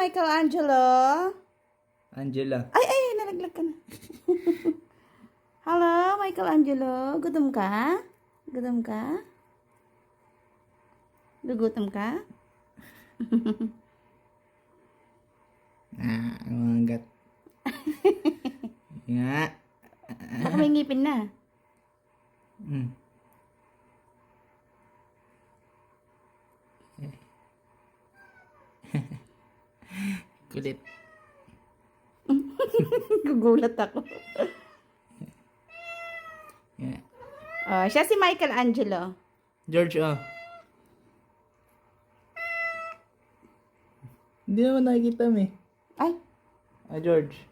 Michelangelo. Angela. Ay, nalaglag ka na. Hello, Michelangelo. Gutom ka? Gutom ka? Gugutom ka? Umangat. Nga. Baka may ngipin na. Mm. Kulit. Gugulat ako. Nga. Oh, siya si Michelangelo. George, oh. Hindi naman nakikita mo eh. Ay, George.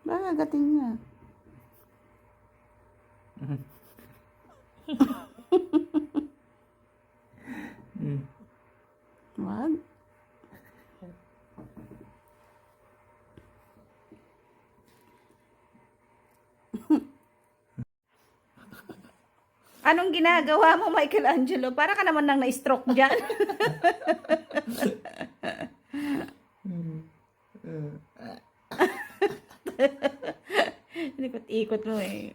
baka gating niya. Mm. Wag. Anong ginagawa mo, Michelangelo? Para ka naman nang na-stroke dyan. Ikot-ikot mo eh.